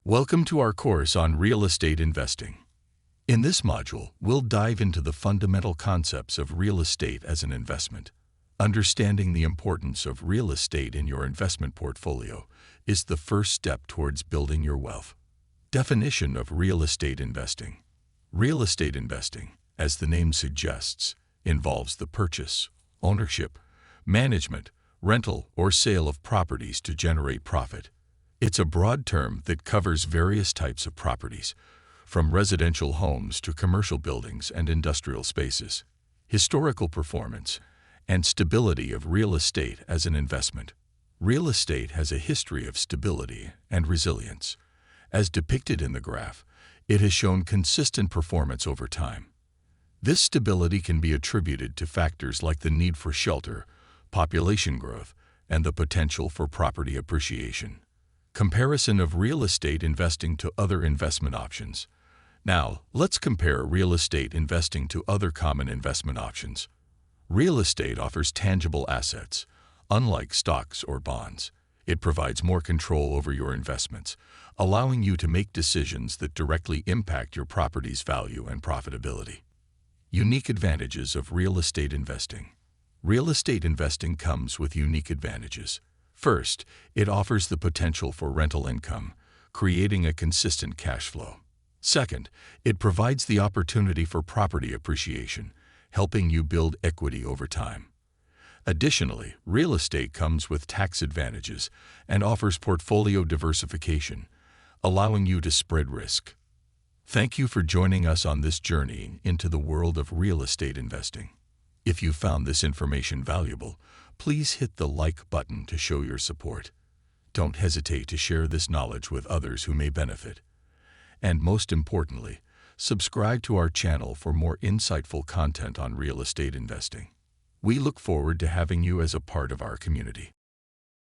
Welcome to our course on real estate investing. In this module, we'll dive into the fundamental concepts of real estate as an investment. Understanding the importance of real estate in your investment portfolio is the first step towards building your wealth. Definition of real estate investing. Real estate investing, as the name suggests, involves the purchase, ownership, management, rental, or sale of properties to generate profit. It's a broad term that covers various types of properties, from residential homes to commercial buildings and industrial spaces. Historical performance and stability of real estate as an investment. Real estate has a history of stability and resilience. As depicted in the graph, it has shown consistent performance over time. This stability can be attributed to factors like the need for shelter, population growth, and the potential for property appreciation. Comparison of real estate investing to other investment options. Now, let's compare real estate investing to other common investment options. Real estate offers tangible assets. Unlike stocks or bonds, it provides more control over your investments, allowing you to make decisions that directly impact your property's value and profitability. Unique advantages of real estate investing. Real estate investing comes with unique advantages. First, it offers the potential for rental income, creating a consistent cash flow. Second, it provides the opportunity for property appreciation, helping you build equity over time. Additionally, real estate comes with tax advantages and offers portfolio diversification, allowing you to spread risk. Thank you for joining us on this journey into the world of real estate investing. If you found this information valuable, please hit the like button to show your support. Don't hesitate to share this knowledge with others who may benefit. And most importantly, subscribe to our channel for more insightful content on real estate investing. We look forward to having you as a part of our community.